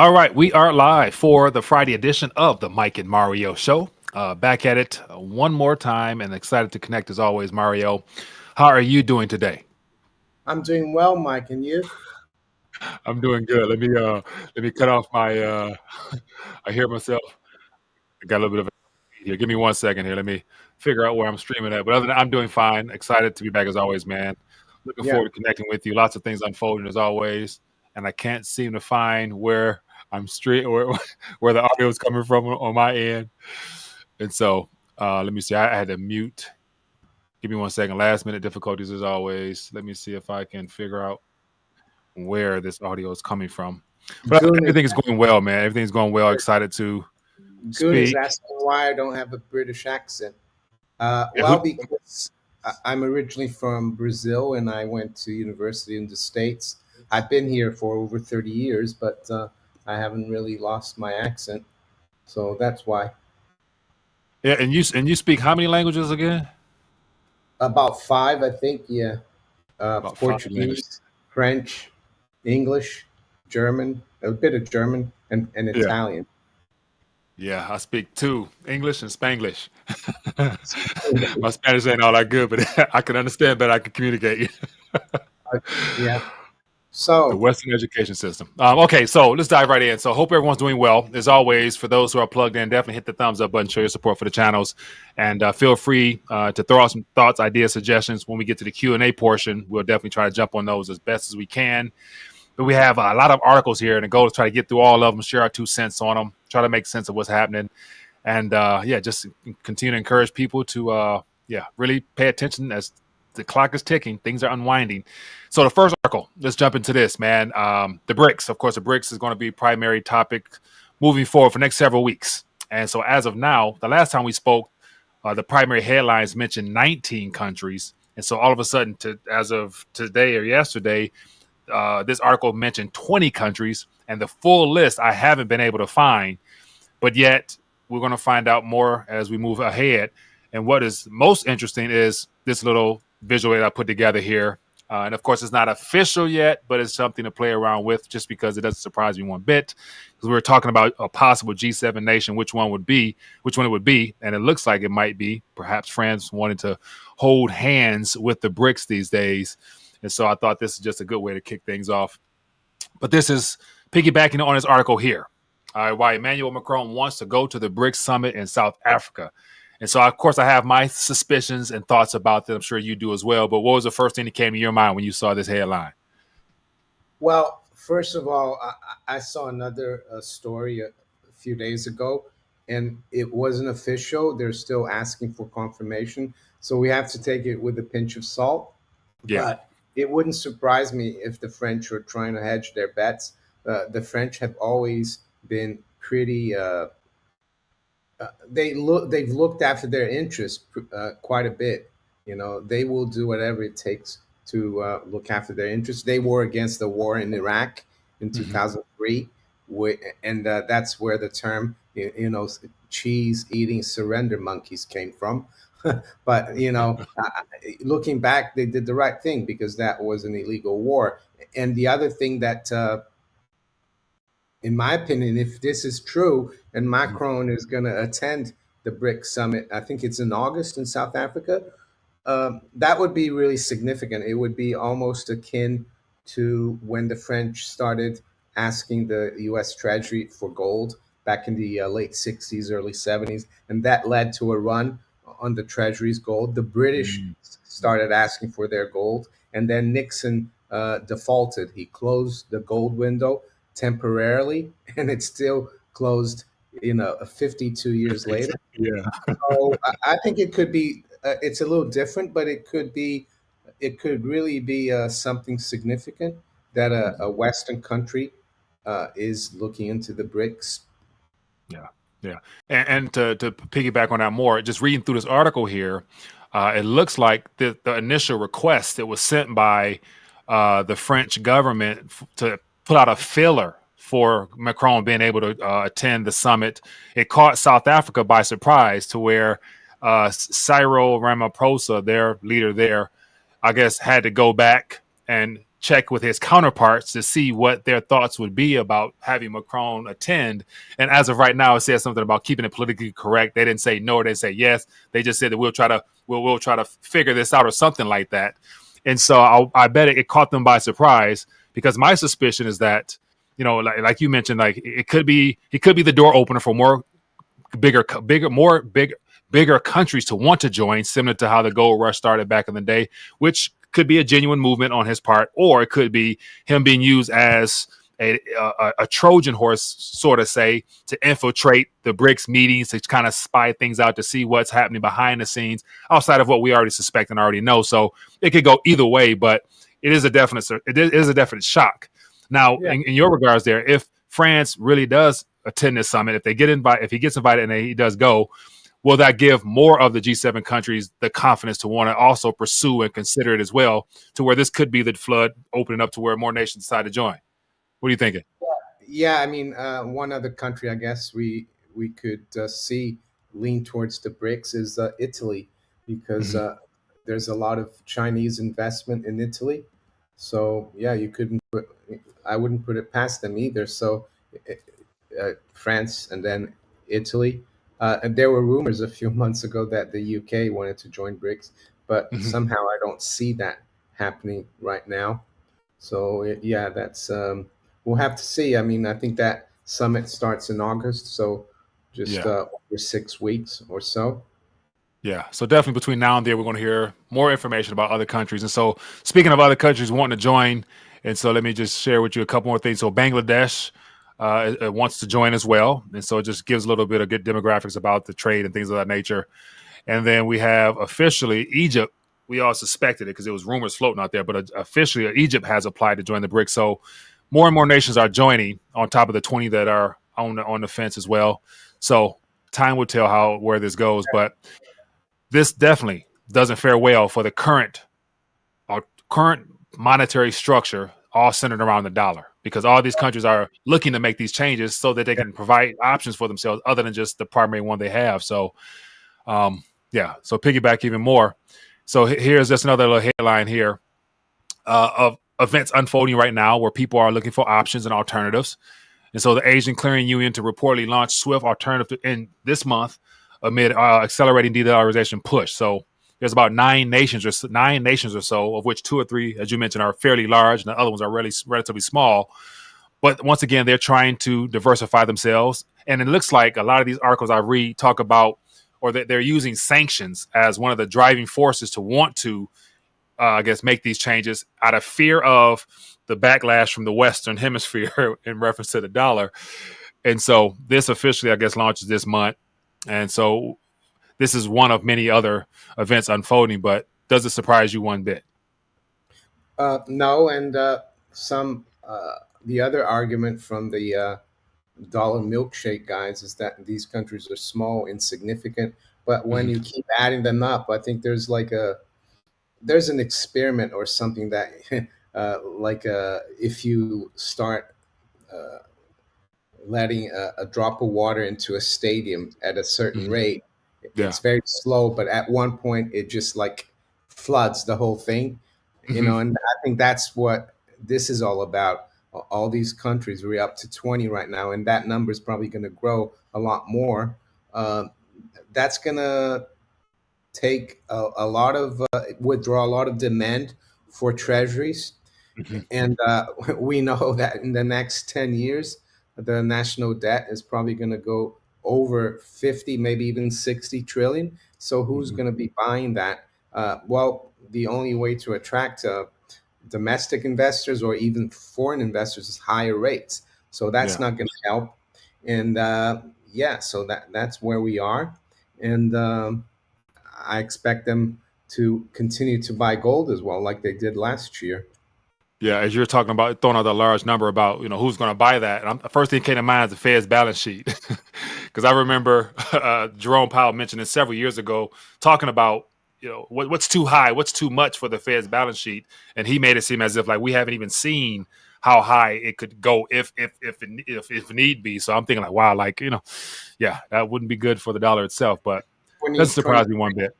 All right, we are live for the Friday edition of the Mike and Mario Show. Back at it one more time and excited to connect as always, Mario. How are you doing today? I'm doing well, Mike, and you? I'm doing good. Let me cut off my I hear myself. I got a little bit of a here. Give me 1 second here. Let me figure out where I'm streaming at. But other than that, I'm doing fine. Excited to be back as always, man. Looking Yeah. forward to connecting with you. Lots of things unfolding as always. And I can't seem to find where I'm straight where the audio is coming from on my end. And so let me see. I had to mute. Give me 1 second. Last minute difficulties as always. Let me see if I can figure out where this audio is coming from. But Goon is, everything is going well, man. Everything's going well. Excited to Goon is speak. asking why I don't have a British accent. Yeah, who, Because I'm originally from Brazil and I went to university in the States. I've been here for over 30 years, but I haven't really lost my accent. So that's why. yeah, and you speak how many languages again? About five, I think, yeah. About five languages. Portuguese, French, English, German, a bit of German, and Yeah. Italian. Yeah, I speak two, English and Spanglish. My Spanish ain't all that good, but I can understand better. I can communicate. Yeah. The So, Western education system. Okay, so let's dive right in. So hope everyone's doing well. As always, for those who are plugged in, definitely hit the thumbs up button, show your support for the channels, and feel free to throw out some thoughts, ideas, suggestions. When we get to the Q&A portion, we'll definitely try to jump on those as best as we can. But we have a lot of articles here, and the goal is to try to get through all of them, share our 2 cents on them, try to make sense of what's happening, and just continue to encourage people to really pay attention as the clock is ticking, things are unwinding. So the first article, let's jump into this, man. The BRICS, of course, the BRICS is going to be primary topic moving forward for the next several weeks. And so as of now, the last time we spoke, the primary headlines mentioned 19 countries. And so all of a sudden, as of today or yesterday, this article mentioned 20 countries, and the full list I haven't been able to find. But yet, we're going to find out more as we move ahead. And what is most interesting is this little visual that I put together here. And of course, it's not official yet, but it's something to play around with just because it doesn't surprise me one bit. Because we were talking about a possible G7 nation, which one it would be. And it looks like it might be perhaps France wanting to hold hands with the BRICS these days. And so I thought this is just a good way to kick things off. But this is piggybacking on this article here. Why Emmanuel Macron wants to go to the BRICS summit in South Africa. And so, of course, I have my suspicions and thoughts about that. I'm sure you do as well. But what was the first thing that came to your mind when you saw this headline? well, first of all, I saw another story a few days ago, and it wasn't official. They're still asking for confirmation. So we have to take it with a pinch of salt. Yeah. But it wouldn't surprise me if the French were trying to hedge their bets. The French have always been pretty. They've looked after their interests quite a bit. You know, they will do whatever it takes to look after their interests. They were against the war in Iraq in 2003, and that's where the term cheese eating surrender monkeys came from. But looking back, they did the right thing because that was an illegal war. And the other thing that in my opinion, if this is true and Macron is going to attend the BRICS summit, I think it's in August in South Africa, that would be really significant. It would be almost akin to when the French started asking the US Treasury for gold back in the late 60s, early 70s, and that led to a run on the Treasury's gold. The British started asking for their gold, and then Nixon defaulted. He closed the gold window temporarily, and it's still closed 52 years later. Yeah. So I think it could be it's a little different, but it could really be something significant that a Western country is looking into the BRICS. Yeah. Yeah. And to piggyback on that more, just reading through this article here, it looks like the initial request that was sent by the French government to put out a filler for Macron being able to attend the summit. It caught South Africa by surprise to where Cyril Ramaphosa, their leader there, I guess had to go back and check with his counterparts to see what their thoughts would be about having Macron attend. And as of right now, it says something about keeping it politically correct. They didn't say no, or they say yes. They just said that we'll try to figure this out or something like that. And so I bet it caught them by surprise, because my suspicion is that, like you mentioned, like it could be the door opener for more bigger countries to want to join, similar to how the gold rush started back in the day, which could be a genuine movement on his part, or it could be him being used as a Trojan horse, sort of say, to infiltrate the BRICS meetings, to kind of spy things out, to see what's happening behind the scenes outside of what we already suspect and already know. So it could go either way, but it is a definite shock. Now, in your regards there, if France really does attend this summit, if he gets invited and he does go, will that give more of the G7 countries the confidence to want to also pursue and consider it as well, to where this could be the flood opening up to where more nations decide to join? What are you thinking? Yeah, I mean, one other country I guess we could see lean towards the BRICS is Italy, because there's a lot of Chinese investment in Italy. So yeah, I wouldn't put it past them either. So France and then Italy. And there were rumors a few months ago that the UK wanted to join BRICS, but somehow I don't see that happening right now. So yeah, that's we'll have to see. I mean, I think that summit starts in August, so just over 6 weeks or so. Yeah, so definitely between now and then, we're going to hear more information about other countries. And so, speaking of other countries wanting to join, and so let me just share with you a couple more things. So Bangladesh wants to join as well, and so it just gives a little bit of good demographics about the trade and things of that nature. And then we have officially Egypt. We all suspected it because it was rumors floating out there, but officially Egypt has applied to join the BRICS. So more and more nations are joining, on top of the 20 that are on the fence as well. So time will tell where this goes, but this definitely doesn't fare well for the current monetary structure, all centered around the dollar, because all these countries are looking to make these changes so that they can provide options for themselves other than just the primary one they have. So, so piggyback even more. So here's just another little headline here of events unfolding right now where people are looking for options and alternatives. And so the Asian Clearing Union to reportedly launch swift alternative in this month amid accelerating de-dollarization push. So there's about nine nations or so, of which 2 or 3, as you mentioned, are fairly large, and the other ones are really relatively small. But once again, they're trying to diversify themselves. And it looks like a lot of these articles I read talk about, or that they're using sanctions as one of the driving forces to want to, make these changes out of fear of the backlash from the Western Hemisphere in reference to the dollar. And so this officially, launches this month. And so this is one of many other events unfolding, but does it surprise you one bit? No, and the other argument from the dollar milkshake guys is that these countries are small, insignificant, but when you keep adding them up, I think there's an experiment or something that if you start letting a drop of water into a stadium at a certain rate, it's very slow, but at one point it just floods the whole thing, and I think that's what this is all about. All these countries, we're up to 20 right now, and that number is probably going to grow a lot more. That's going to take a lot of withdraw a lot of demand for treasuries. And we know that in the next 10 years, the national debt is probably going to go over 50, maybe even 60 trillion. So who's going to be buying that? Well, the only way to attract domestic investors or even foreign investors is higher rates. So that's not going to help. And so that's where we are. And I expect them to continue to buy gold as well, like they did last year. Yeah, as you're talking about throwing out a large number about who's going to buy that, and the first thing that came to mind is the Fed's balance sheet, because I remember Jerome Powell mentioned it several years ago, talking about what's too high, what's too much for the Fed's balance sheet, and he made it seem as if we haven't even seen how high it could go if need be. So I'm thinking wow, that wouldn't be good for the dollar itself, but doesn't surprise me one bit.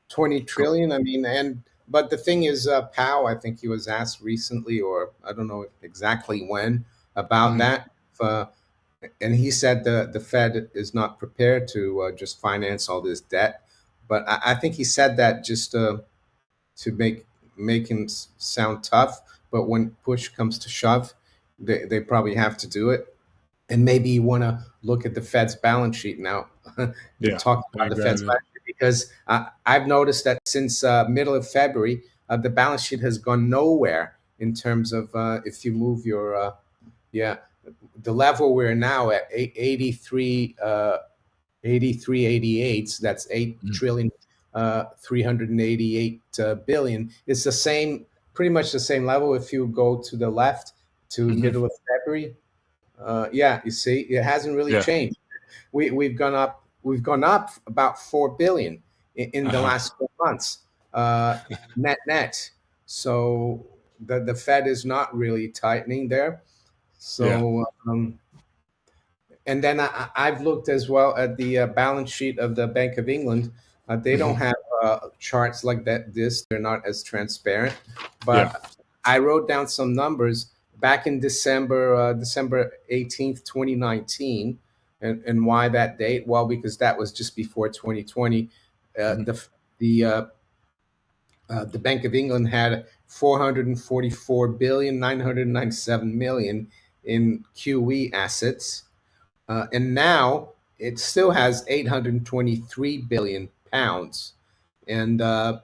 20 trillion. I mean, and but the thing is, Powell, I think he was asked recently, or I don't know exactly when, about Mhm. that. Uh, and he said the Fed is not prepared to just finance all this debt. But I think he said that just to make him sound tough. But when push comes to shove, they probably have to do it. And maybe you want to look at the Fed's balance sheet now. They're Yeah, talking I about the agree. Fed's balance sheet because I've noticed that since middle of February, the balance sheet has gone nowhere in terms of if you move your yeah, the level we're now at 83 83 88. That's 8 Mhm. trillion 388 billion. It's the same, pretty much the same level if you go to the left to Mhm. middle of February. Yeah, you see, it hasn't really Yeah. changed. We've gone up. We've gone up about 4 billion in the Uh-huh. last 4 months, uh, net. So the Fed is not really tightening there. Yeah. So and then I've looked as well at the balance sheet of the Bank of England. They don't Mhm. have charts like that. They're not as transparent. Yeah. But I wrote down some numbers back in December 18th, 2019. And why that date? Well, because that was just before 2020. Uh, Mhm. the the the Bank of England had 444 billion 997 million in QE assets, and now it still has 823 billion pounds. And the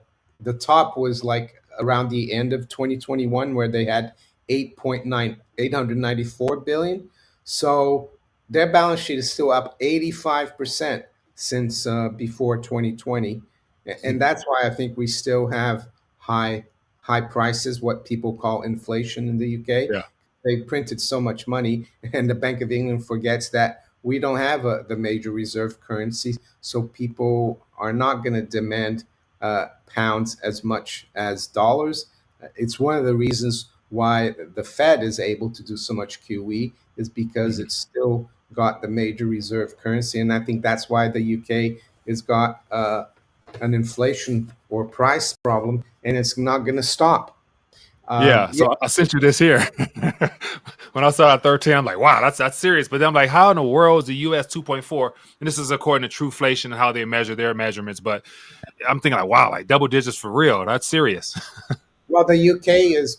top was like around the end of 2021 where they had 894 billion. So their balance sheet is still up 85% since before 2020. And that's why I think we still have high high prices, what people call inflation in the UK. Yeah. They printed so much money, and the Bank of England forgets that we don't have the major reserve currency, so people are not going to demand pounds as much as dollars. It's one of the reasons why the Fed is able to do so much QE is because Mhm. it's still got the major reserve currency, and I think that's why the UK has got an inflation or price problem, and it's not going to stop. Yeah, Yeah, so I sent you this here. When I saw it 13, I'm like, wow, that's serious. But then I'm like, how in the world is the US 2.4? And this is according to Trueflation and how they measure their measurements. But I'm thinking like, wow, like double digits for real. That's serious. well, the UK is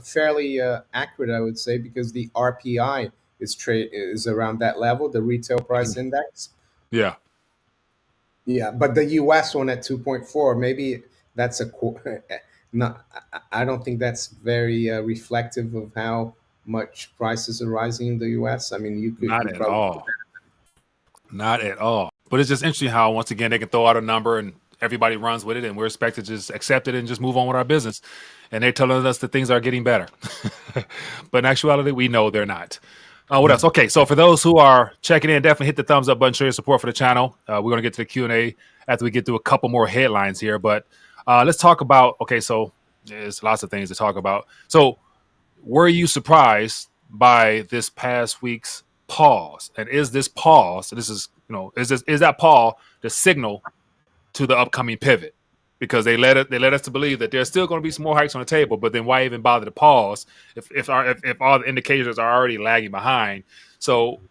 fairly accurate, I would say, because the RPI is around that level, the retail price index. Yeah. Yeah, but the US one at 2.4, maybe that's no, I don't think that's very reflective of how much prices are rising in the US. I mean, Not you at probably all. Not at all. But it's just interesting how once again they can throw out a number and everybody runs with it, and we're expected to just accept it and just move on with our business. And they're telling us that things are getting better, but in actuality, we know they're not. What else? Okay, so for those who are checking in, definitely hit the thumbs up button, show your support for the channel. We're gonna get to the Q&A after we get through a couple more headlines here, but let's talk about. Okay, so there's lots of things to talk about. So were you surprised by this past week's pause? And is this pause? This is is that pause the signal to the upcoming pivot? Because they led us to believe that there's still going to be some more hikes on the table, but then why even bother to pause if all the indicators are already lagging behind? So,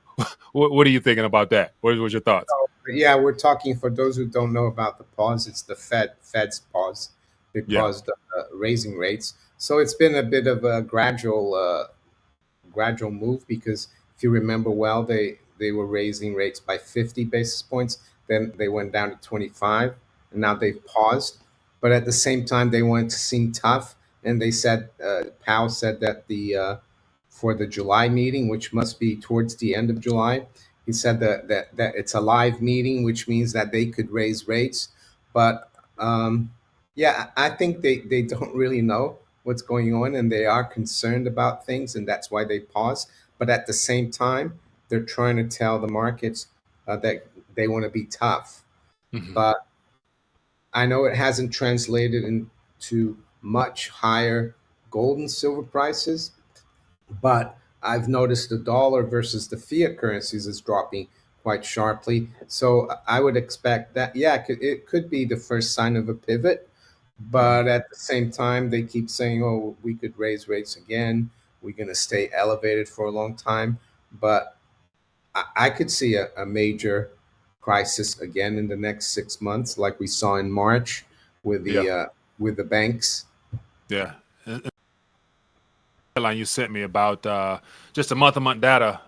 what are you thinking about that? What was your thoughts? Yeah, we're talking for those who don't know about the pause. It's the Fed's pause. They Yeah. paused raising rates, so it's been a bit of a gradual move because if you remember well, they were raising rates by 50 basis points. Then they went down to 25, and now they've paused. But at the same time, they wanted to seem tough, and they said Powell said that the for the July meeting, which must be towards the end of July, he said that it's a live meeting, which means that they could raise rates. But yeah, I think they don't really know what's going on and they are concerned about things and that's why they pause. But at the same time, they're trying to tell the markets that they want to be tough. Hmm. But I know it hasn't translated into much higher gold and silver prices, but I've noticed the dollar versus the fiat currencies is dropping quite sharply. So I would expect that, yeah, it could be the first sign of a pivot, But at the same time, they keep saying, "Oh, we could raise rates again. We're going to stay elevated for a long time." But I could see a major crisis again in the next 6 months, like we saw in March Yeah, with the banks. yeah. Headline you sent me about just the month-to-month data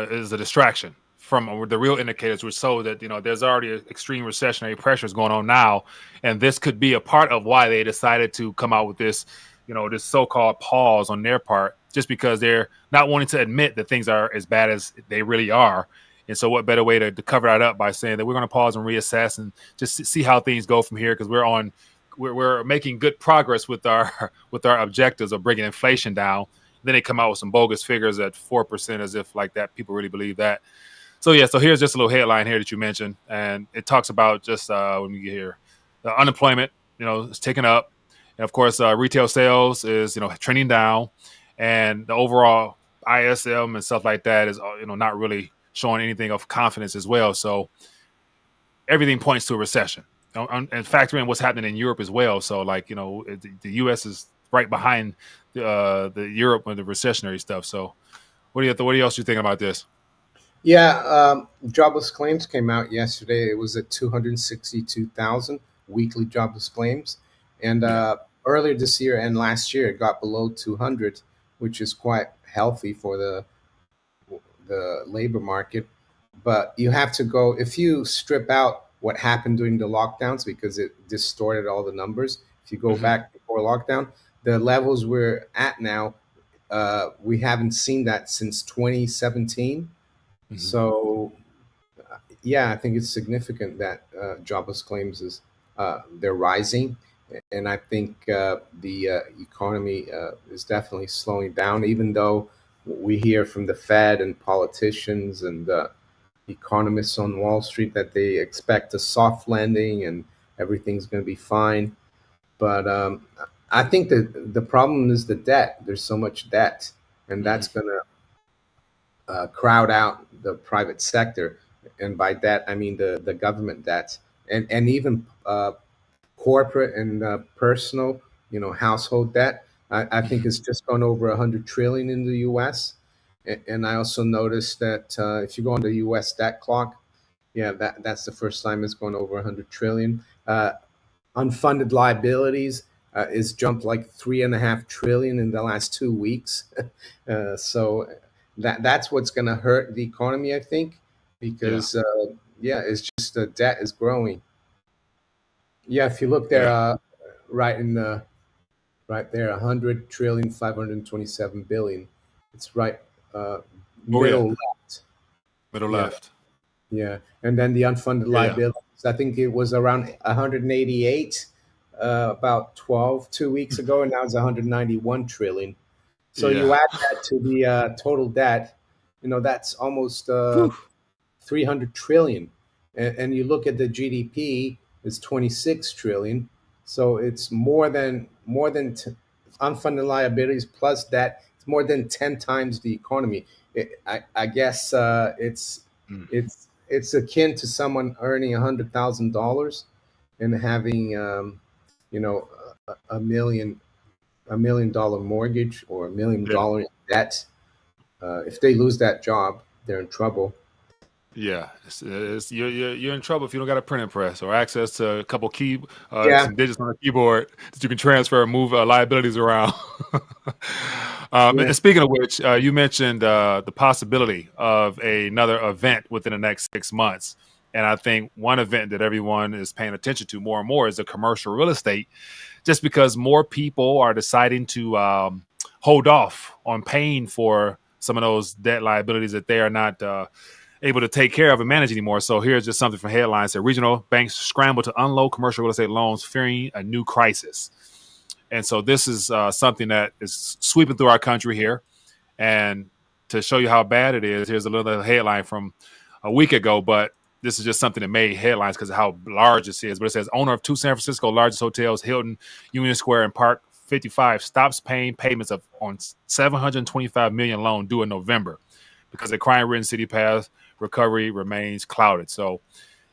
is a distraction from the real indicators, which show that there's already extreme recessionary pressures going on now, and this could be a part of why they decided to come out with this, this so-called pause on their part, just because they're not wanting to admit that things are as bad as they really are. And so, what better way to cover that up by saying that we're going to pause and reassess and just see how things go from here, because we're making good progress with our with our objectives of bringing inflation down. Then they come out with some bogus figures at 4%, as if like that people really believe that. So yeah, so here's just a little headline here that you mentioned, and it talks about just when we get here, the unemployment, is ticking up, and of course retail sales is trending down, and the overall ISM and stuff like that is not really showing anything of confidence as well. So everything points to a recession. And factor in what's happening in Europe as well. So, like, the U.S. is right behind the Europe with the recessionary stuff. So, what else you think about this? Yeah, jobless claims came out yesterday. It was at 262,000 weekly jobless claims, and Yeah. earlier this year and last year it got below 200, which is quite healthy for the labor market. But you have to go, if you strip out what happened during the lockdowns, because it distorted all the numbers. If you go Hmm. back before lockdown, the levels we're at now, we haven't seen that since 2017. Hmm. So yeah, I think it's significant that jobless claims is they're rising, and I think the economy is definitely slowing down. Even though we hear from the Fed and politicians and economists on Wall Street that they expect a soft landing and everything's going to be fine, but I think that the problem is the debt. There's so much debt, and Hmm. that's going to crowd out the private sector, and by that I mean the government debt, and even corporate and personal, household debt. I think Hmm. it's just gone over 100 trillion in the U.S. And I also noticed that if you go on the U.S. debt clock, yeah, that's the first time it's gone over 100 trillion. Unfunded liabilities is jumped like 3.5 trillion in the last 2 weeks. So that's what's going to hurt the economy, I think, Yeah. because yeah, it's just the debt is growing. Yeah, if you look there, Yeah. right in the right there, 100 trillion 527 billion. It's right, uh, Oh yeah. middle left. Middle Yeah, left. yeah, and then the unfunded Yeah. Yeah. liabilities. I think it was around 188 about 2 weeks ago, and now it's 191 trillion. So you Yeah. add that to the total debt, that's almost Whew. 300 trillion. And you look at the GDP, it's 26 trillion. So it's unfunded liabilities plus debt. It's more than 10 times the economy. I guess Mm. it's akin to someone earning $100,000 and having you know a $1 million mortgage or Yeah. $1 million in debt. If they lose that job, they're in trouble. Yeah, you're in trouble if you don't got a printing press or access to a couple Yeah, some digits on a keyboard that you can transfer and move liabilities around. yeah, And speaking of which, you mentioned the possibility of another event within the next 6 months, and I think one event that everyone is paying attention to more and more is the commercial real estate, just because more people are deciding to hold off on paying for some of those debt liabilities that they are not able to take care of and manage anymore. So here's just something from headlines that regional banks scramble to unload commercial real estate loans, fearing a new crisis. And so this is something that is sweeping through our country here. And to show you how bad it is, here's a little headline from a week ago, but this is just something that made headlines because of how large this is. But it says owner of two San Francisco largest hotels, Hilton, Union Square, and Park 55, stops paying payments of on 725 million loan due in November because the crime-ridden city path recovery remains clouded. So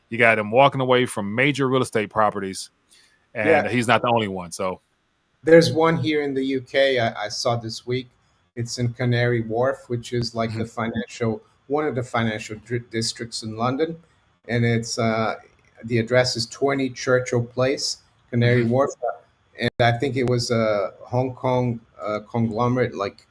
you got them walking away from major real estate properties, and Yeah, he's not the only one. So, there's one here in the UK I saw this week. It's in Canary Wharf, which is like the mhm, financial one of the financial districts in London, and it's the address is 20 Churchill Place, Canary mhm, Wharf, and I think it was a Hong Kong conglomerate, like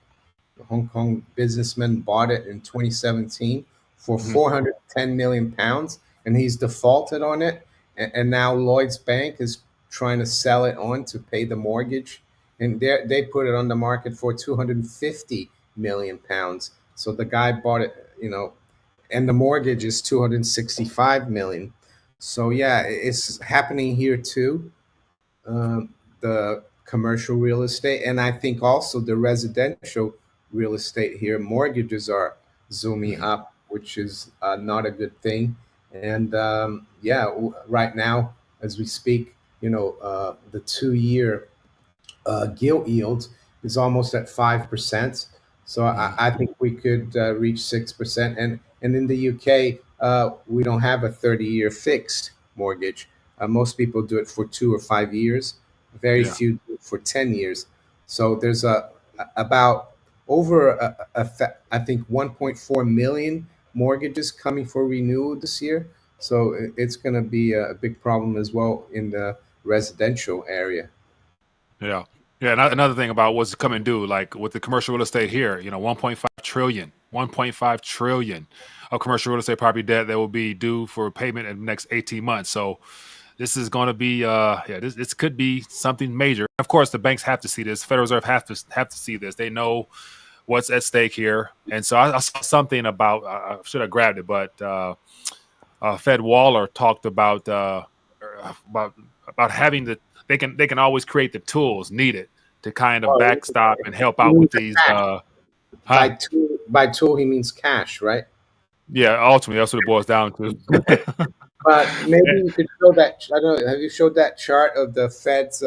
Hong Kong businessman bought it in 2017 for mhm, 410 million pounds, and he's defaulted on it. And now Lloyd's Bank is trying to sell it on to pay the mortgage, and they put it on the market for 250 million pounds. So the guy bought it, and the mortgage is 265 million. So yeah, it's happening here too, the commercial real estate, and I think also the residential real estate here. Mortgages are zooming mhm. up, which is not a good thing. And yeah, right now, as we speak, the 2 year gilt yield is almost at 5%. So Mhm. I think we could reach 6%. And in the UK, we don't have a 30-year fixed mortgage. Most people do it for 2 or 5 years. Very Yeah, few do it for 10 years. So there's about over I think 1.4 million mortgages coming for renewal this year. So it's going to be a big problem as well in the residential area. yeah, yeah. Another thing about what's coming due, like with the commercial real estate here, 1.5 trillion, 1.5 trillion of commercial real estate property debt that will be due for payment in the next 18 months. So this is going to be, yeah, this could be something major. Of course, the banks have to see this. Federal Reserve have to see this. They know what's at stake here. And so I saw something about, I should have grabbed it, but Fed Waller talked about about having the they can always create the tools needed to kind of Oh, backstop and help he out means with these. cash. Huh? By tool, he means cash, right? Yeah, ultimately that's what it boils down to. But maybe you could show that. I don't know. Have you showed that chart of the Fed's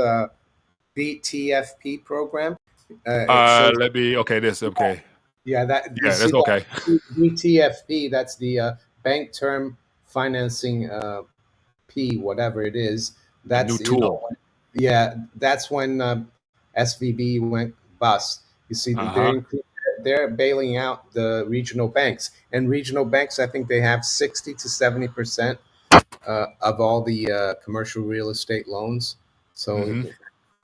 BTFP program? It shows, Let me. Okay, this. Okay, yeah, that you yeah, see that's okay. that BTFP. That's the bank term financing P, whatever it is. A new That's tool. yeah, that's when SVB went bust. You see, Uh huh. they're bailing out the regional banks, and regional banks, I think they have 60 to 70% of all the commercial real estate loans. So Hmm.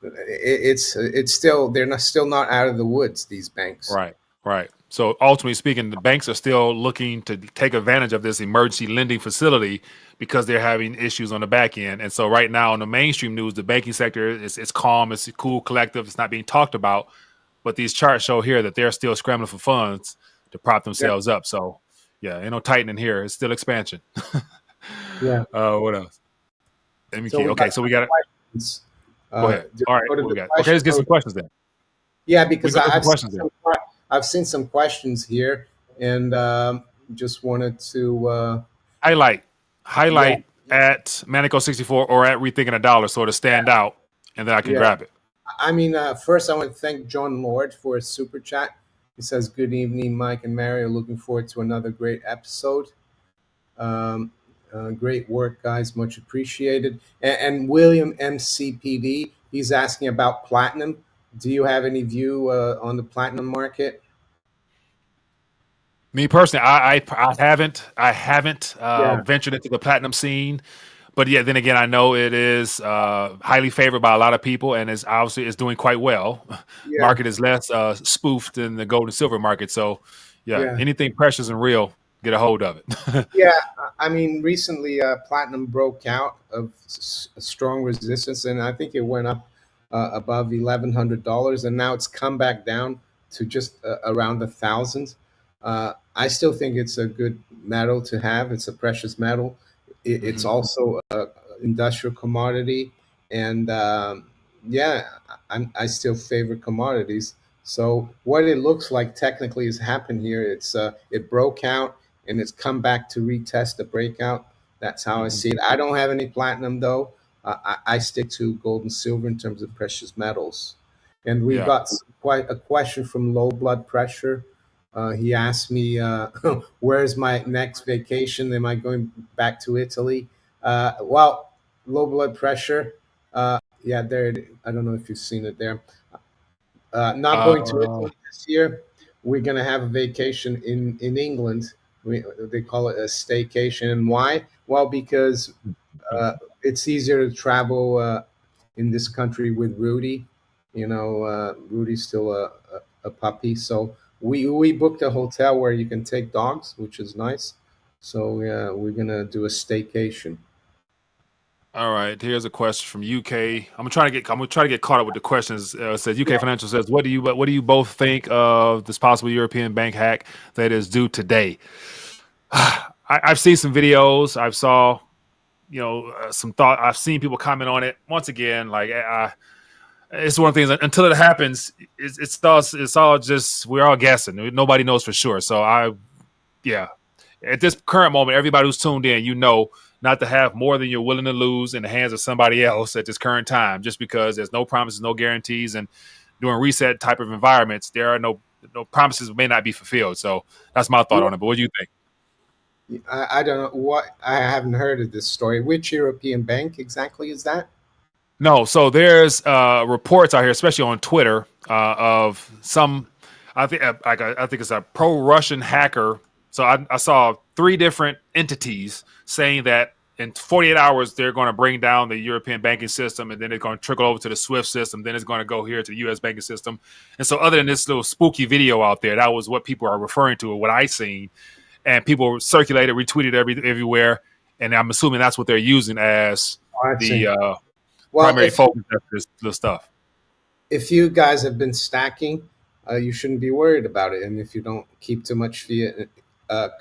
it's still still not out of the woods. These banks. Right. Right. So ultimately speaking, the banks are still looking to take advantage of this emergency lending facility because they're having issues on the back end. And so right now in the mainstream news, the banking sector is it's calm, it's cool, collective, it's not being talked about. But these charts show here that they're still scrambling for funds to prop Yeah, themselves up. So yeah, ain't no tightening here. It's still expansion. yeah. What else? Let me So keep. we Okay, got so some we got it. questions. Go ahead. Just All right, go to what we the got? Okay, let's questions. get some questions then. Yeah, We because go to some questions then. I've seen some questions here, and just wanted to Highlight, yeah, highlight at Manico64 or at Rethinking a Dollar so to stand out, and then I can yeah. grab it. I mean, first I want to thank John Lord for his super chat. He says, "Good evening, Mike and Mary. Looking forward to another great episode. Um, great work, guys. Much appreciated." And William MCPD, he's asking about platinum. Do you have any view on the platinum market? Me personally, I haven't Yeah, ventured into the platinum scene, but yeah, then again, I know it is highly favored by a lot of people, and is obviously is doing quite well. yeah, Market is less spoofed than the gold and silver market, so yeah, yeah. anything precious and real, get a hold of it. Yeah, I mean, recently platinum broke out of a strong resistance, and I think it went up above $1,100, and now it's come back down to just around 1,000. I still think it's a good metal to have. It's a precious metal. It's Hmm. also a industrial commodity, and yeah, I still favor commodities. So what it looks like technically has happened here. It broke out and it's come back to retest the breakout. That's how I Hmm. see it. I don't have any platinum though. I stick to gold and silver in terms of precious metals. And we Yeah. got quite a question from low blood pressure. He asked me, "Where's my next vacation? Am I going back to Italy?" Well, low blood pressure. Yeah, there. I don't know if you've seen it there. Not going to Uh, Italy this year. We're gonna have a vacation in England. They call it a staycation. And why? Well, because it's easier to travel in this country with Rudy. Rudy's still a puppy, so we booked a hotel where you can take dogs, which is nice. So yeah, we're gonna do a staycation. all right. Here's a question from UK. I'm gonna try to get caught up with the questions. It says UK Financial says, what do you both think of this possible European bank hack that is due today? I've seen some videos. Some thought. I've seen people comment on it. Once again, it's one of the things. Until it happens, it's all just we're all guessing. Nobody knows for sure. So yeah. At this current moment, everybody who's tuned in, not to have more than you're willing to lose in the hands of somebody else at this current time, just because there's no promises, no guarantees, and during reset type of environments, there are no promises may not be fulfilled. So that's my thought on it. But what do you think? I don't know what I haven't heard of this story. Which European bank exactly is that? No, so there's reports out here, especially on Twitter, of some. I think it's a pro-Russian hacker. So I saw three different entities saying that in 48 hours they're going to bring down the European banking system, and then it's going to trickle over to the SWIFT system. Then it's going to go here to the U.S. banking system. And so, other than this little spooky video out there, that was what people are referring to, or what I seen, and people circulated, retweeted everywhere, and I'm assuming that's what they're using as Oh, I see. the Well, primary focus of this little stuff. if you guys have been stacking, you shouldn't be worried about it. And if you don't keep too much fiat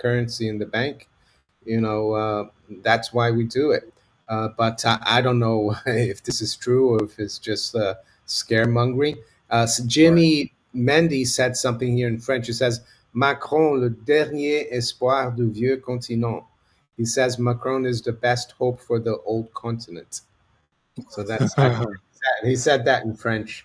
currency in the bank, that's why we do it. But I don't know if this is true or if it's just scaremongering. So Right. Jimmy Mendy said something here in French. He says, Macron, le dernier espoir du vieux continent. He says Macron is the best hope for the old continent. So that's what he said that in French.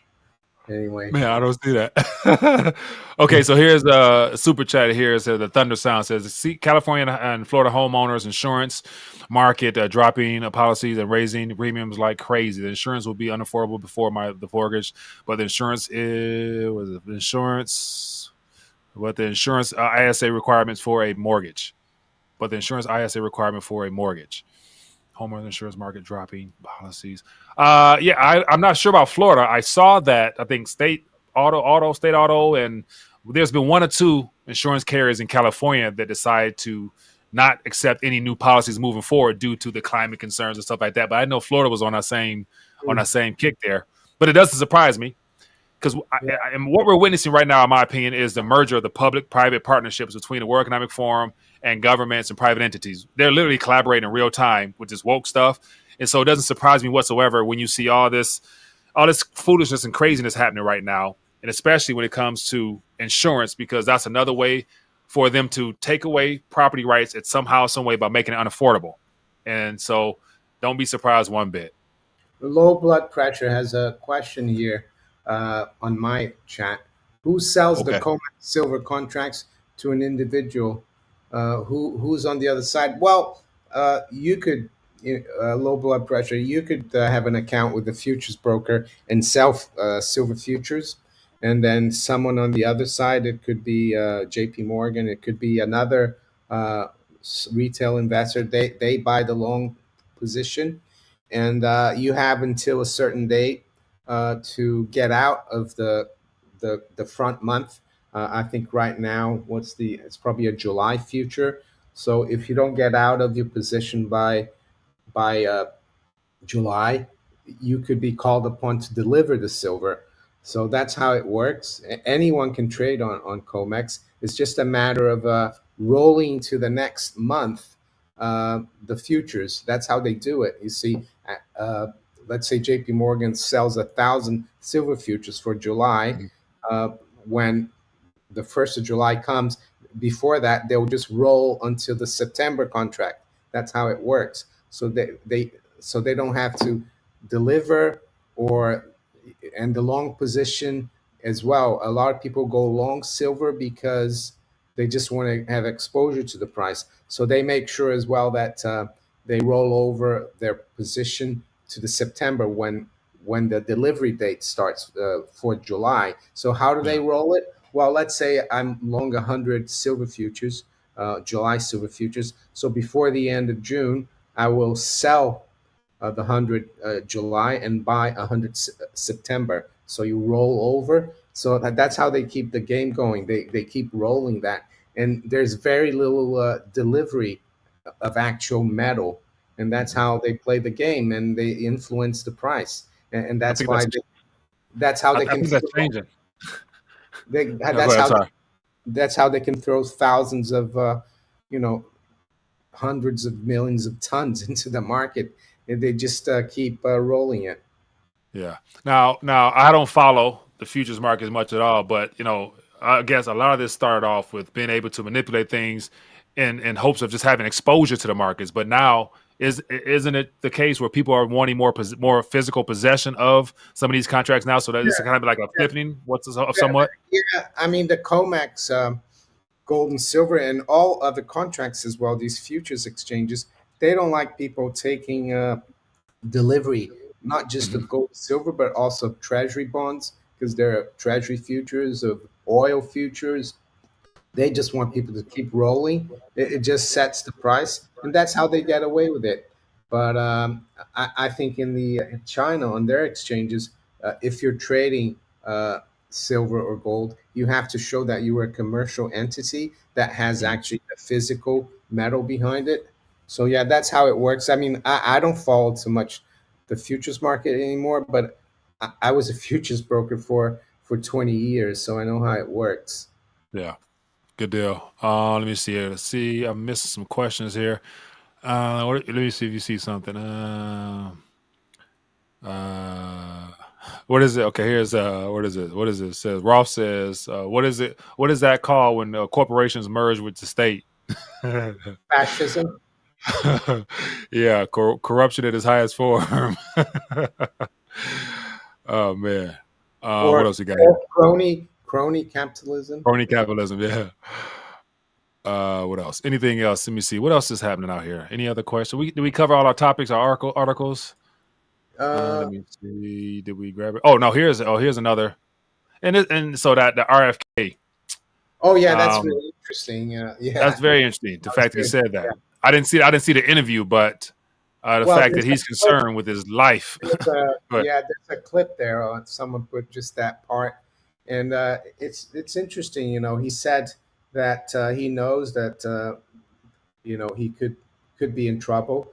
Anyway, Man, I don't see that. Okay, so here's a super chat here. It says the thunder sound says see California and Florida homeowners insurance market dropping policies and raising premiums like crazy. The insurance will be unaffordable before the mortgage, but the insurance is was it the insurance but the insurance ISA requirements for a mortgage. But the insurance ISA requirement for a mortgage. Homeowners insurance market dropping policies. Yeah, I'm not sure about Florida. I saw that I think state auto, and there's been one or two insurance carriers in California that decided to not accept any new policies moving forward due to the climate concerns and stuff like that. But I know Florida was on that same kick there. But it doesn't surprise me because yeah, and what we're witnessing right now, in my opinion, is the merger of the public-private partnerships between the World Economic Forum and governments and private entities. They're literally collaborating in real time with this woke stuff, and so it doesn't surprise me whatsoever when you see all this foolishness and craziness happening right now, and especially when it comes to insurance, because that's another way for them to take away property rights at somehow, some way by making it unaffordable. And so, don't be surprised one bit. low blood pressure has a question here on my chat. Who sells the Okay. COMEX silver contracts to an individual? Who's on the other side? Well, you could low blood pressure. You could have an account with a futures broker and sell silver futures, and then someone on the other side. It could be J.P. Morgan. It could be another uh, retail investor. They buy the long position, and you have until a certain date to get out of the front month. I think right now, it's probably a July future. So if you don't get out of your position by July, you could be called upon to deliver the silver. So that's how it works. Anyone can trade on COMEX. It's just a matter of rolling to the next month the futures. That's how they do it. You see, uh, let's say JP Morgan sells 1,000 silver futures for July. Uh, when the 1st of July comes, before that, they'll just roll until the September contract. That's how it works. So they don't have to deliver or and the long position as well. A lot of people go long silver because they just want to have exposure to the price. So they make sure as well that they roll over their position to the September when the delivery date starts for July. So how do they roll it? Well, let's say I'm long 100 silver futures, July silver futures. So before the end of June, I will sell the 100 July and buy 100 September. So you roll over. So that's how they keep the game going. They keep rolling that. And there's very little delivery of actual metal. And that's how they play the game, and they influence the price. And I that's think why that's how they I can think that's changing. No, go that's ahead. how Sorry. that's how they can throw thousands of you know hundreds of millions of tons into the market, and they just keep rolling it. Yeah. Now, I don't follow the futures market as much at all, but I guess a lot of this started off with being able to manipulate things in hopes of just having exposure to the markets. But now, isn't it the case where people are wanting more physical possession of some of these contracts now? So that it's kind of like a flipping, Yeah, somewhat. yeah. I mean, the COMEX, gold and silver, and all other contracts as well, these futures exchanges, they don't like people taking delivery, not just Hmm. of gold and silver, but also of treasury bonds, because there are treasury futures, of oil futures. They just want people to keep rolling. It just sets the price, and that's how they get away with it. But I think in China on their exchanges, if you're trading silver or gold, you have to show that you are a commercial entity that has Hmm. actually a physical metal behind it. So yeah, that's how it works. I mean, I don't follow so much the futures market anymore, but I was a futures broker for 20 years, so I know how it works. Yeah. Good deal. Let me see here. Let's see. I missed some questions here. Let me see if you see something. Uh, what is it? Okay, here's what is it? What is it? It says Rolf says, what is it? What is that called when corporations merge with the state? Fascism. Yeah, corruption at its highest form. Oh man. What Or else we got here? crony capitalism. Crony capitalism. Yeah. What else? Anything else? Let me see. What else is happening out here? Any other questions? Did we cover all our topics, our articles? Uh, Let me see. Did we grab it? Oh no, here's another. And so that the RFK, oh yeah, that's um, really interesting. that's Yeah, very interesting. The that was fact that he good. said Yeah. that. I didn't see the interview, but the Well, fact that he's concerned with his life. But there's a clip there on someone put just that part, and it's interesting. He said that he knows that he could be in trouble,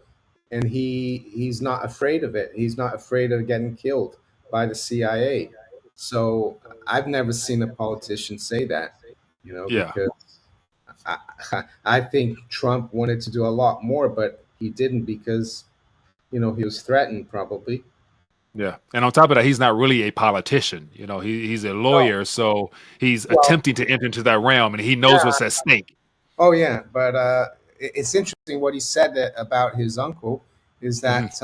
and he's not afraid of it. He's not afraid of getting killed by the CIA. So I've never seen a politician say that, yeah, because I, I think Trump wanted to do a lot more, but he didn't because he was threatened probably. yeah. And on top of that, he's not really a politician. He's a Oh, lawyer, so he's well, attempting to enter into that realm, and he knows yeah. what's at stake. Oh, yeah. But it's interesting what he said about his uncle is Hmm. that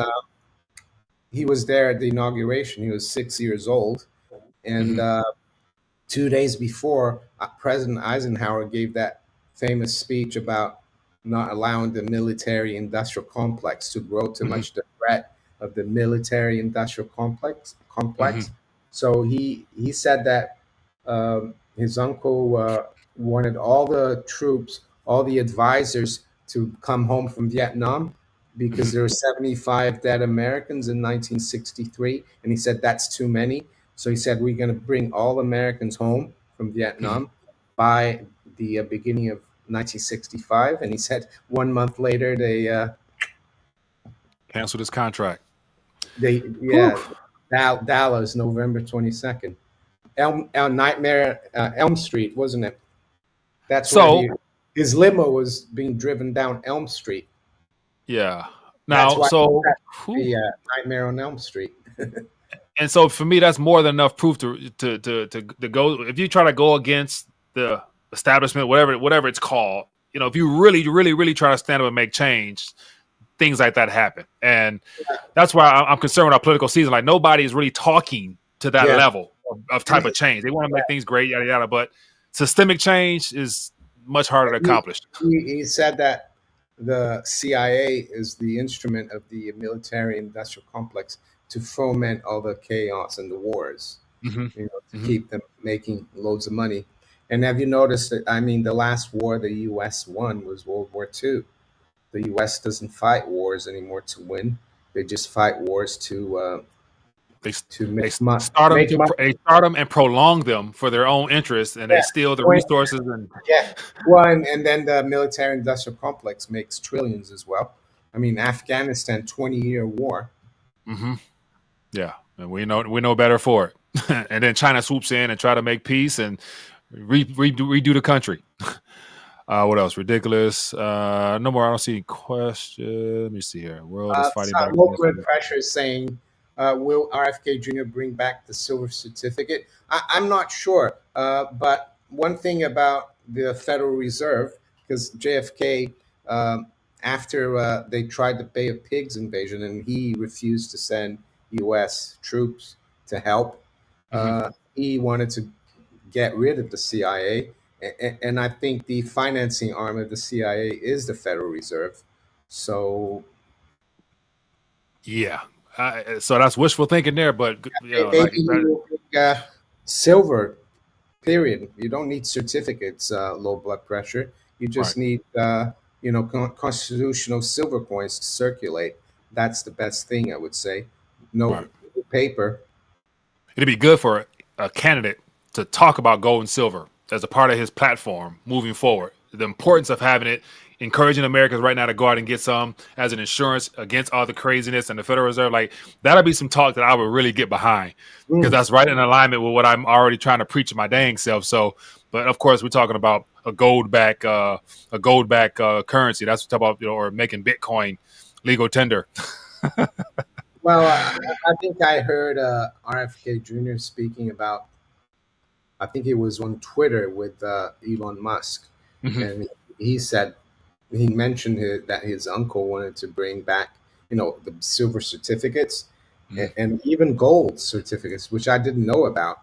he was there at the inauguration. He was 6 years old, and Hmm. 2 days before, President Eisenhower gave that famous speech about not allowing the military industrial complex to grow too Hmm. much, the threat of the military industrial Hmm. complex. So he said that his uncle wanted all the troops, all the advisors to come home from Vietnam because Hmm. there were 75 dead Americans in 1963, and he said that's too many. So he said, we're going to bring all Americans home from Hmm. Vietnam by the beginning of 1965. And he said 1 month later, Cancel this contract. Whew. yeah, Dallas, November 22nd. Nightmare Elm Street, wasn't it? That's where So his limo was being driven down Elm Street. yeah. That's Now, why so whew. the Nightmare on Elm Street. And so for me, that's more than enough proof to go. If you try to go against the establishment, whatever it's called, if you really, really, really try to stand up and make change, things like that happen. And that's why I'm concerned with our political season. Like nobody is really talking to that Yeah. level of And type of change. They want to make things great, yada yada. But systemic change is much harder to accomplish. he said that the CIA is the instrument of the military industrial complex to foment all the chaos and the wars, to keep them making loads of money. And have you noticed that? I mean, the last war the U.S. won was World War II. The U.S. doesn't fight wars anymore to win; they just fight wars They to they make money. start them Make money. they start them and prolong them for their own interests, and they Yeah. steal the Well, resources. And yeah. Well, and then the military-industrial complex makes trillions as well. I mean, Afghanistan, 20-year war. yeah, and we know better for it. And then China swoops in and try to make peace and redo the country. What else? Ridiculous. No more. I don't see any question. Let me see here. World is fighting back Local against. pressure is saying, will RFK Jr. bring back the silver certificate? I'm not sure. But one thing about the Federal Reserve, because JFK, after they tried the Bay of Pigs invasion and he refused to send U.S. troops to help, he wanted to get rid of the CIA. And I think the financing arm of the CIA is the Federal Reserve. So Yeah. So that's wishful thinking there, but maybe like you silver, period. You don't need certificates, low blood pressure. You right, just need, constitutional silver coins to circulate. That's the best thing, I would say. No right. paper. It'd be good for a candidate to talk about gold and silver as a part of his platform moving forward. The importance of having it, encouraging Americans right now to go out and get some as an insurance against all the craziness and the Federal Reserve. Like that'll be some talk that I would really get behind because Mm. that's right in alignment with what I'm already trying to preach my dang self. So, but of course, we're talking about a gold back currency. That's what we're talking about, or making Bitcoin legal tender. Well, I think I heard RFK Jr. speaking about, I think it was on Twitter with Elon Musk, Mhm. and he said he mentioned that his uncle wanted to bring back, the silver certificates Mhm. and even gold certificates, which I didn't know about.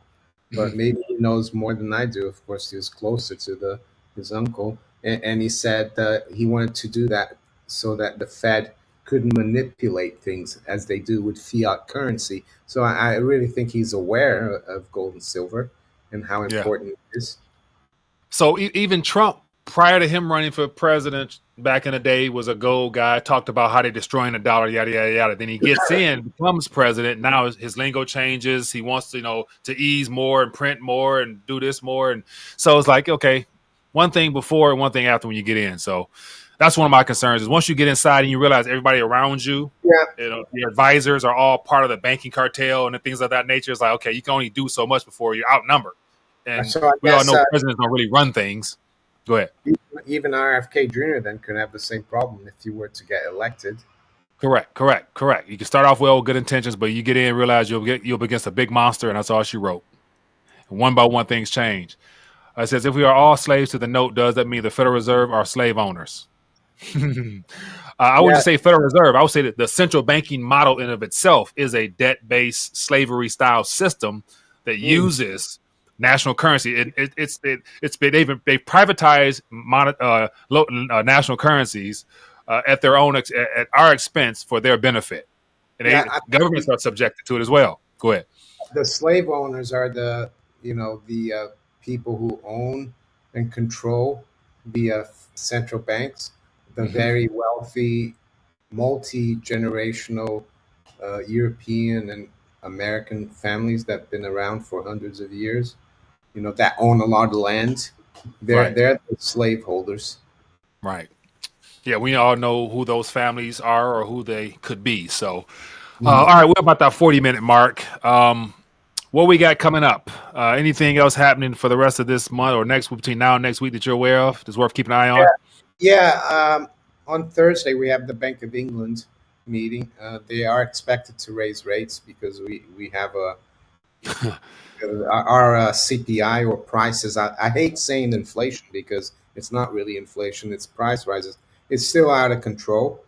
But Mhm. maybe he knows more than I do. Of course, he was closer to the his uncle, and he said that he wanted to do that so that the Fed could manipulate things as they do with fiat currency. So I really think he's aware of gold and silver and how Yeah. important it is. So even Trump, prior to him running for president back in the day, was a gold guy. Talked about how they're destroying the dollar, yada yada yada. Then he gets in, becomes president. Now his lingo changes. He wants to, to ease more and print more and do this more. And so it's like, okay, one thing before and one thing after when you get in. So that's one of my concerns is once you get inside and you realize everybody around you, Yeah, your advisors are all part of the banking cartel and things of that nature. It's like, okay, you can only do so much before you're outnumbered. And so I we all guess know presidents don't really run things. Go ahead. even RFK Jr. then could have the same problem if he were to get elected. Correct. You can start off well with good intentions, but you get in and realize you'll be against a big monster, and that's all she wrote. And one by one, things change. It says, if we are all slaves to the note, does that mean the Federal Reserve are slave owners? I wouldn't Yeah, just say Federal Reserve. I would say that the central banking model in of itself is a debt-based slavery style system that mm, uses national currency. They privatize national currencies at their own at our expense for their benefit, and yeah. governments are subjected to it as well. Go ahead. The slave owners are the people who own and control the central banks, the Hmm. very wealthy, multi-generational European and American families that have been around for hundreds of years, that own a lot of land. they're Right, they're the slave holders. right. Yeah, we all know who those families are or who they could be. So, all Mhm. right, we're about that 40-minute mark. What we got coming up? Anything else happening for the rest of this month or next between now and next week that you're aware of that's worth keeping an eye on? Yeah, on Thursday we have the Bank of England meeting. They are expected to raise rates because we have our CPI or prices. I hate saying inflation because it's not really inflation; it's price rises. It's still out of control.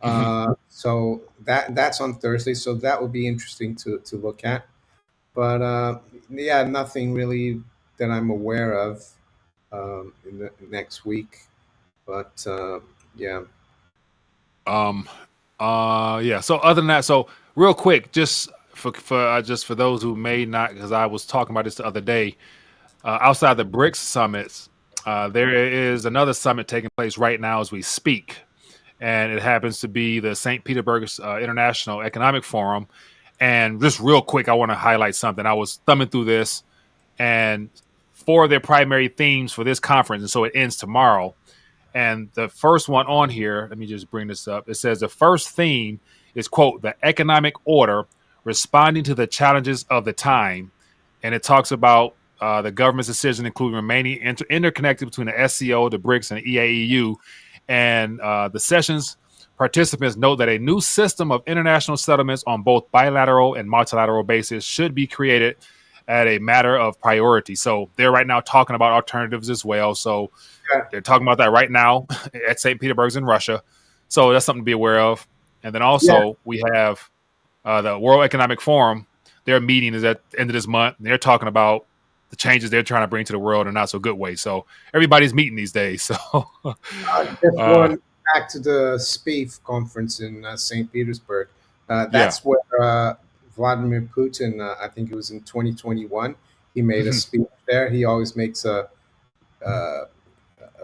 Mhm. So that's on Thursday. So that would be interesting to look at. But yeah, nothing really that I'm aware of in the next week. But yeah. Um, yeah. So other than that, so real quick, just for those who may not, because I was talking about this the other day. Outside the BRICS summits, there is another summit taking place right now as we speak, and it happens to be the St. Petersburg International Economic Forum. And just real quick, I want to highlight something. I was thumbing through this, and four of their primary themes for this conference, and so it ends tomorrow. And the first one on here, let me just bring this up. It says the first theme is, quote, the economic order responding to the challenges of the time. And it talks about the government's decision, including remaining interconnected between the SCO, the BRICS, and the EAEU. And the session's participants note that a new system of international settlements on both bilateral and multilateral basis should be created at a matter of priority. So they're right now talking about alternatives as well. So they're talking about that right now at St. Petersburg in Russia. So that's something to be aware of. And then also we have the World Economic Forum. Their meeting is at the end of this month. And they're talking about the changes they're trying to bring to the world in not so good way. So everybody's meeting these days. So just going back to the SPIEF conference in St. Petersburg, that's where Vladimir Putin, I think it was in 2021, he made a speech there. He always makes a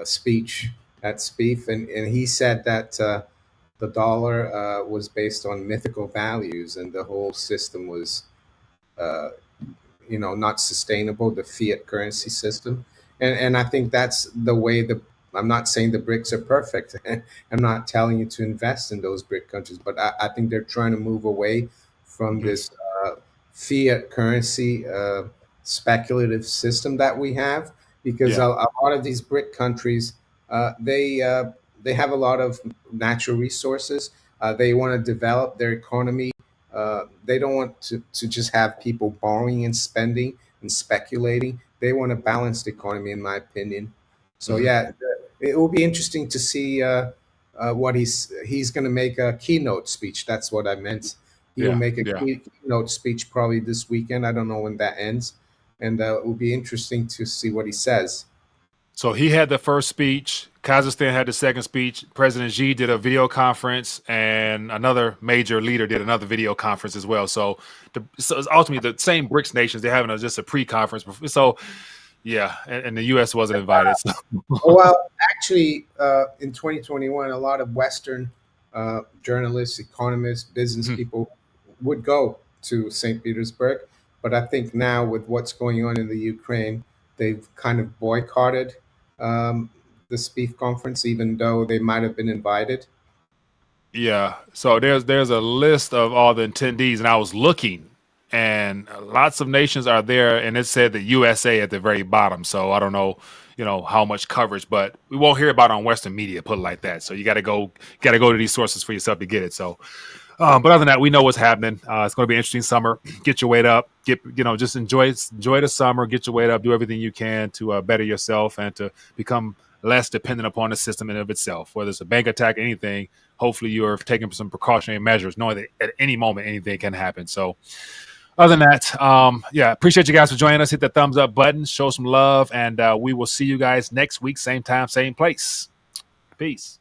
speech at SPIEF, and he said that the dollar was based on mythical values, and the whole system was not sustainable, the fiat currency system. And I think that's the way I'm not saying the BRICS are perfect. I'm not telling you to invest in those BRIC countries, but I think they're trying to move away from this fiat currency speculative system that we have, because a lot of these BRIC countries, they have a lot of natural resources. They want to develop their economy. They don't want to just have people borrowing and spending and speculating. They want a balanced economy, in my opinion. So it will be interesting to see what he's going to make a keynote speech. That's what I meant. He will make a keynote speech probably this weekend. I don't know when that ends, and it will be interesting to see what he says. So he had the first speech. Kazakhstan had the second speech. President Xi did a video conference, and another major leader did another video conference as well. So it's ultimately the same BRICS nations. They're having just a pre-conference. So, and the U.S. wasn't invited. So. Well, actually, in 2021, a lot of Western journalists, economists, business people would go to St. Petersburg. But I think now with what's going on in the Ukraine, they've kind of boycotted the SPIEF conference, even though they might have been invited. Yeah. So there's a list of all the attendees, and I was looking, and lots of nations are there, and it said the USA at the very bottom. So I don't know, how much coverage, but we won't hear about it on Western media, put it like that. So you got to go to these sources for yourself to get it. So, but other than that, we know what's happening. It's going to be an interesting summer. Get your weight up. Just enjoy the summer. Get your weight up. Do everything you can to better yourself and to become less dependent upon the system in and of itself. Whether it's a bank attack, anything, hopefully you're taking some precautionary measures, knowing that at any moment anything can happen. So other than that, appreciate you guys for joining us. Hit the thumbs up button, show some love, and we will see you guys next week, same time, same place. Peace.